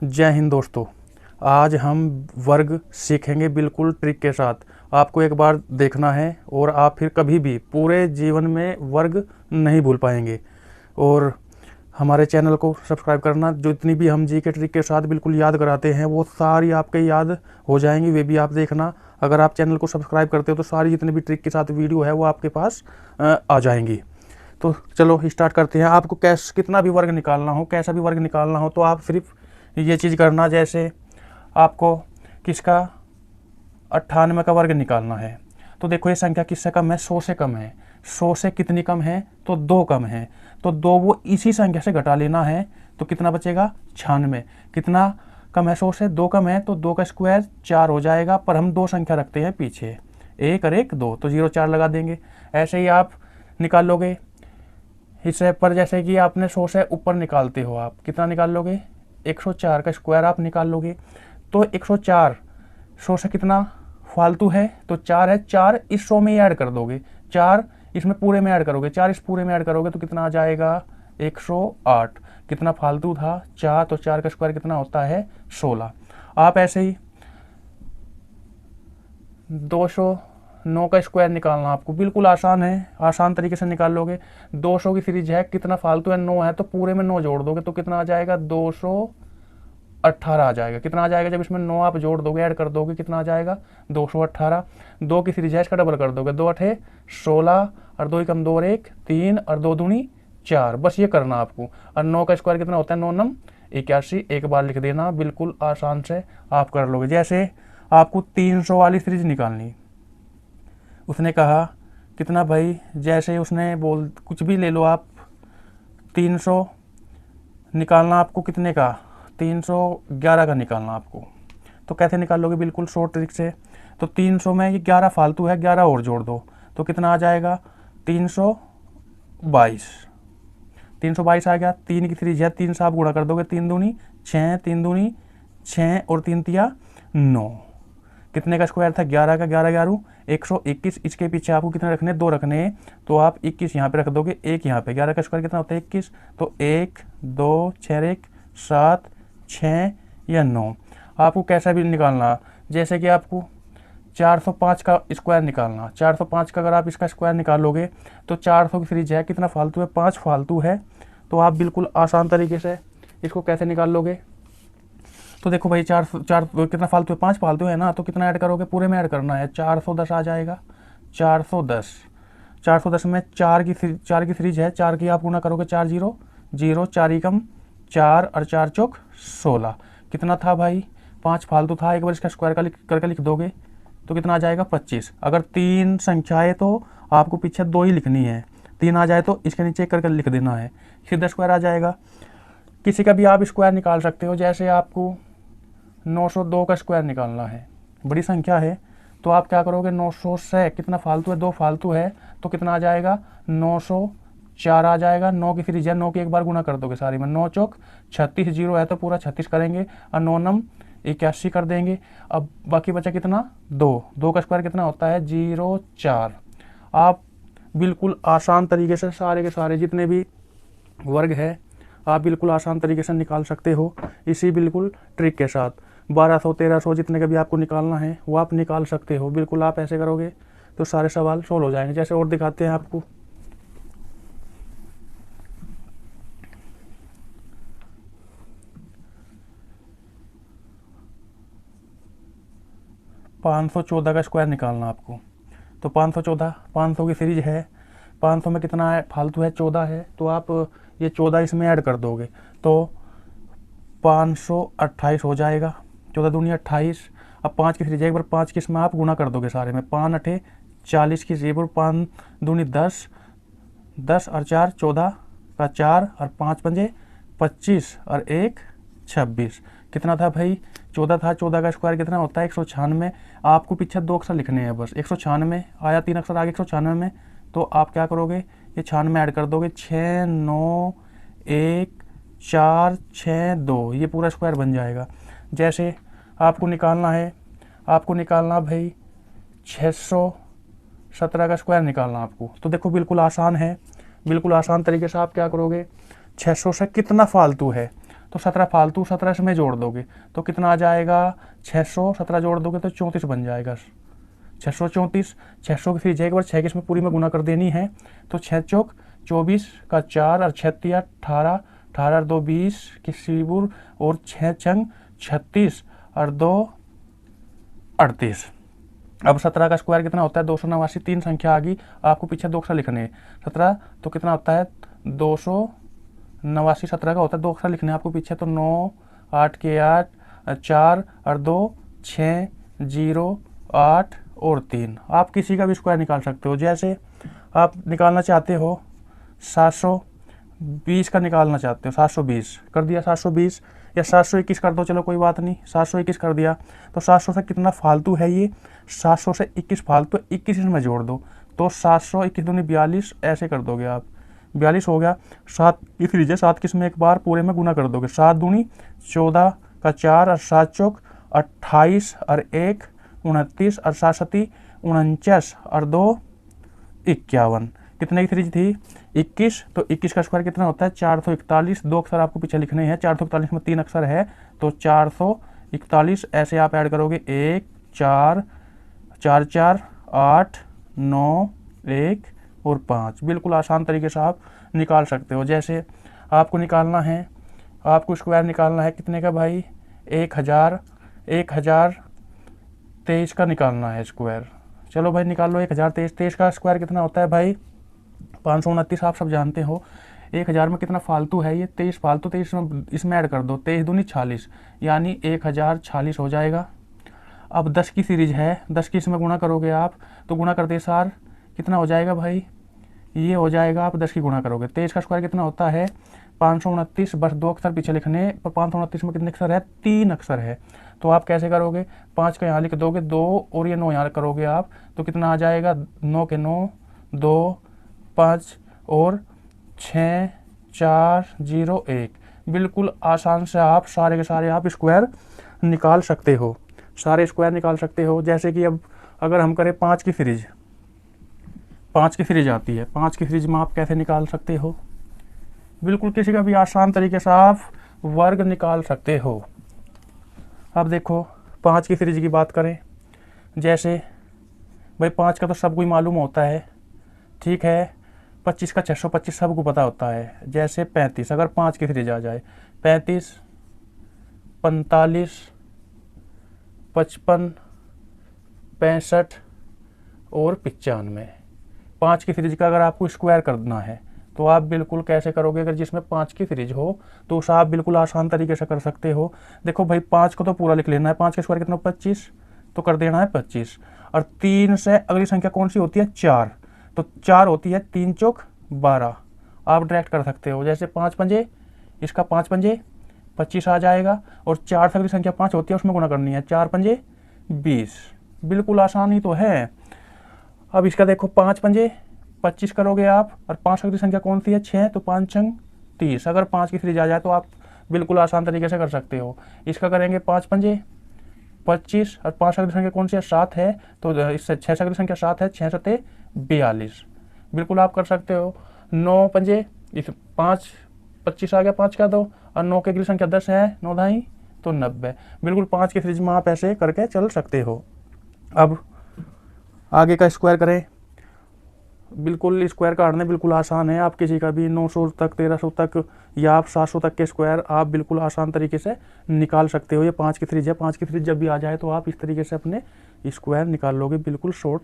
जय हिंद दोस्तों। आज हम वर्ग सीखेंगे बिल्कुल ट्रिक के साथ। आपको एक बार देखना है और आप फिर कभी भी पूरे जीवन में वर्ग नहीं भूल पाएंगे। और हमारे चैनल को सब्सक्राइब करना, जो इतनी भी हम जी के ट्रिक के साथ बिल्कुल याद कराते हैं वो सारी आपके याद हो जाएंगी, वे भी आप देखना। अगर आप चैनल को सब्सक्राइब करते हो तो सारी जितनी भी ट्रिक के साथ वीडियो है वो आपके पास आ जाएंगी। तो चलो स्टार्ट करते हैं। आपको कितना भी वर्ग निकालना हो, कैसा भी वर्ग निकालना हो, तो आप सिर्फ ये चीज़ करना। जैसे आपको किसका 98 का वर्ग निकालना है, तो देखो ये संख्या किससे कम है, 100 से कम है। 100 से कितनी कम है, तो 2 कम है, तो 2 वो इसी संख्या से घटा लेना है। तो कितना बचेगा, 96। कितना कम है, 100 से 2 कम है, तो 2 का स्क्वायर 4 हो जाएगा। पर हम 2 संख्या रखते हैं पीछे, 1 और 1 2, तो 0 4 लगा देंगे। ऐसे ही आप निकाल लोगे हिस्से पर। जैसे कि आपने 100 से ऊपर निकालते हो, आप कितना निकाल लोगे, 104 का स्क्वायर आप निकाल लोगे। तो 104 100 से कितना फालतू है, तो 4 है, 4 इस 100 में ऐड कर दोगे, 4 इसमें पूरे में ऐड करोगे, 4 इस पूरे में ऐड करोगे तो कितना आ जाएगा, 108। कितना फालतू था, 4, तो 4 का स्क्वायर कितना होता है, 16। आप ऐसे ही 209 का स्क्वायर निकालना आपको बिल्कुल आसान है, आसान तरीके से निकाल लोगे। 200 की सीरीज है, कितना फालतू है, 9 है, तो पूरे में 9 जोड़ दोगे तो कितना आ जाएगा, 218 आ जाएगा। कितना आ जाएगा, जब इसमें 9 आप जोड़ दोगे, ऐड कर दोगे, कितना आ जाएगा, 218। 2 की सीरीज है, इसका डबल कर दोगे, 2 8 16, और 2 कम 2 और 1 3, और 2 दूनी 4। बस ये करना आपको। और 9 का स्क्वायर कितना होता है, 9 9 81। एक बार लिख देना, बिल्कुल आसान से आप कर लोगे। जैसे आपको 300 वाली सीरीज निकालनी, उसने कहा कितना भाई, जैसे उसने बोल कुछ भी ले लो आप, 300 निकालना आपको कितने का, 311 का निकालना आपको। तो कैसे निकाल लोगे, बिल्कुल शॉर्ट ट्रिक से। तो 300 में ये 11 फालतू है, 11 और जोड़ दो तो कितना आ जाएगा, 322। 322 आ गया। 3 की सीरीज है, 3 से आप गुणा कर दोगे, 3 दूनी 6, 3 दूनी 6, और 3 तिया 9। कितने का स्क्वायर था, 11 का, 11 11 121। इसके पीछे आपको कितने रखने, 2 रखने, तो आप 21 यहाँ पे रख दोगे, 1 यहाँ पे। 11 का स्क्वायर कितना होता है, 21, तो 1 2 6 1 7 6 या 9। आपको कैसा भी निकालना, जैसे कि आपको 405 का स्क्वायर निकालना। 405 का अगर आप इसका स्क्वायर निकालोगे तो 400 की सीरीज है, कितना फालतू है, 5 फालतू है। तो आप बिल्कुल आसान तरीके से इसको कैसे निकाल लोगे, तो देखो भाई 4 कितना फालतू है, 5 फालतू है ना, तो कितना ऐड करोगे, पूरे में ऐड करना है, 410 आ जाएगा। 410 410 में 4 की सीरीज है, 4 की आप गुणा करोगे, 4 0 0, 4 एकम 4, और 4 चौक 16। कितना था भाई, 5 फालतू था। एक बार इसका स्क्वायर करके लिख दोगे तो कितना आ जाएगा, 25। अगर 3 संख्याएँ तो आपको पीछे 2 ही लिखनी है, 3 आ जाए तो इसके नीचे एक करके लिख देना है, सीधा स्क्वायर आ जाएगा। किसी का भी आप स्क्वायर निकाल सकते हो। जैसे आपको 902 का स्क्वायर निकालना है, बड़ी संख्या है, तो आप क्या करोगे, 900 से कितना फालतू है, 2 फालतू है, तो कितना आ जाएगा, 904 आ जाएगा। 9 की सीरीज है, 9 की एक बार गुणा कर दोगे सारी में, 9 चौक 36, 0 है तो पूरा 36 करेंगे, और 9 नम 81 कर देंगे। अब बाकी बचा कितना, 2 का स्क्वायर कितना होता है, 04। आप बिल्कुल आसान तरीके से सारे के सारे जितने भी वर्ग है आप बिल्कुल आसान तरीके से निकाल सकते हो, इसी बिल्कुल ट्रिक के साथ। 1200 1300 जितने का भी आपको निकालना है वो आप निकाल सकते हो। बिल्कुल आप ऐसे करोगे तो सारे सवाल सोल्व हो जाएंगे। जैसे और दिखाते हैं आपको, $514 का स्क्वायर निकालना आपको। तो 514, 500 की सीरीज है, 500 में कितना है, फालतू है, 14 है, तो आप ये 14 इसमें ऐड कर दोगे तो 528 हो जाएगा। 14 दूनी 28। अब 5 की सीरीज है, एक बार 5 की इसमें आप गुणा कर दोगे सारे में, 5 8 40 की सीरीज, 5 दूनी 10, 10 और 4 14 का 4, और 5 पंजे 25, और 1 26। कितना था भाई, 14 था। 14 का स्क्वायर कितना होता है, 196। आपको पीछे 2 अक्षर लिखने हैं बस, 196 आया, 3 अक्षर आगे 196 में, तो आप क्या करोगे, ये 96 ऐड कर दोगे, 6 9 1 4 6 2, ये पूरा स्क्वायर बन जाएगा। जैसे आपको निकालना है, आपको निकालना भाई 617 का स्क्वायर निकालना आपको। तो देखो बिल्कुल आसान है, बिल्कुल आसान तरीके से आप क्या करोगे, 600 से कितना फालतू है, तो 17 फालतू, 17 इसमें जोड़ दोगे तो कितना आ जाएगा 600, 17 जोड़ दोगे तो 34 बन जाएगा। 634, 600 की सीरीज है, एक बार 6 की इसमें पूरी में गुना कर देनी है। तो 6 चौक 24 का 4 और 6 तिया 18, 18 और 2 20 की सीबुर और 6 छंग 36 और 2 38। अब 17 का स्क्वायर कितना होता है 289, 3 संख्या आ गई, आपको पीछे 2 अक्षर लिखने हैं। 17 तो कितना होता है 289, 17 का होता है 2 अक्षर लिखने हैं आपको पीछे, तो 9 8 के 8 4 और 2 6 0 8 और 3। आप किसी का भी स्क्वायर निकाल सकते हो। जैसे आप निकालना चाहते हो 720 का निकालना चाहते हो, 720 कर दिया 720, या 721 कर दो, चलो कोई बात नहीं 721 कर दिया। तो 700 से कितना फालतू है ये, 700 से 21 फालतू, 21 इसमें जोड़ दो तो 721 दूनी 42, ऐसे कर दोगे आप, 42 हो गया। 7 की सीरीज है, 7 किस में एक बार पूरे में गुना कर दोगे, 7 दूनी 14 का 4 और 7 चौक 28 और 1 29 और 7 सती 49 और 2 51। कितने की सीरीज थी 21, तो 21 का स्क्वायर कितना होता है 441। 2 अक्षर आपको पीछे लिखने हैं, 441 में 3 अक्षर है तो 441, ऐसे आप ऐड करोगे 1 4 4 4 8 9 1 और 5। बिल्कुल आसान तरीके से आप निकाल सकते हो। जैसे आपको निकालना है, आपको स्क्वायर निकालना है कितने का भाई 1023 का निकालना है स्क्वायर। चलो भाई निकाल लो 1023। 23 का स्क्वायर कितना होता है भाई 529, आप सब जानते हो। 1000 में कितना फालतू है ये 23 फालतू, 23 इसमें ऐड कर दो, 23 दूनी 46, यानी 1046 हो जाएगा। अब 10 की सीरीज है, 10 की इसमें गुणा करोगे आप तो गुणा कर दे सार कितना हो जाएगा भाई, ये हो जाएगा, आप 10 की गुणा करोगे। 23 का स्क्वायर कितना होता है 529, बस 2 अक्षर पीछे लिखने, पर 529 में कितने अक्षर है 3 अक्षर है। तो आप कैसे करोगे 5 का यहाँ लिख दोगे 2 और ये 9 यहाँ करोगे आप, तो कितना आ जाएगा 9 के 9 2 5 और 6 4 0 1। बिल्कुल आसान से आप सारे के सारे आप स्क्वायर निकाल सकते हो, सारे स्क्वायर निकाल सकते हो। जैसे कि अब अगर हम करें 5 की सीरीज, 5 की सीरीज आती है, 5 की सीरीज में आप कैसे निकाल सकते हो, बिल्कुल किसी का भी आसान तरीके से आप वर्ग निकाल सकते हो। अब देखो 5 की सीरीज की बात करें, जैसे भाई 5 का तो सबको ही मालूम होता है, ठीक है। 25 का 625 सबको पता होता है। जैसे 35, अगर 5 की सीरीज आ जाए 35 45 55 65 और 95। 5 की सीरीज का अगर आपको स्क्वायर करना है तो आप बिल्कुल कैसे करोगे, अगर जिसमें 5 की सीरीज हो तो उसे आप बिल्कुल आसान तरीके से कर सकते हो। देखो भाई 5 को तो पूरा लिख लेना है, 5 का स्क्वायर कितना 25, तो कर देना है 25। और 3 से अगली संख्या कौन सी होती है 4, तो 4 होती है 3 चौक 12, आप डायरेक्ट कर सकते हो। जैसे 5 पंजे, इसका 5 पंजे 25 आ जाएगा, और 4 से अगली संख्या 5 होती है उसमें गुणा करनी है, 4 पंजे 20। बिल्कुल आसान ही तो है। अब इसका देखो 5 पंजे 25 करोगे आप, और 5 अगली संख्या कौन सी है 6, तो 5 छंग 30। अगर 5 की सीरीज आ जाए तो आप बिल्कुल आसान तरीके से कर सकते हो। इसका करेंगे 5 पंजे 25, और 5 अगली संख्या कौन सी है 7 है, तो इससे 6 से अगली संख्या 7 है, 6 सते 42। बिल्कुल आप कर सकते हो। 9 पंजे, इस 5 25 आ गया, 5 का 2, और 9 की अगली संख्या 10 है, 9 ढाई तो 90। बिल्कुल 5 की सीरीज में आप ऐसे करके चल सकते हो। अब आगे का स्क्वायर करें, बिल्कुल स्क्वायर काटने बिल्कुल आसान है। आप किसी का भी 900 तक 1300 तक या आप 700 तक के स्क्वायर आप बिल्कुल आसान तरीके से निकाल सकते हो। ये 5 की सीरीज है, 5 की सीरीज जब भी आ जाए तो आप इस तरीके से अपने स्क्वायर निकाल लोगे बिल्कुल शॉर्ट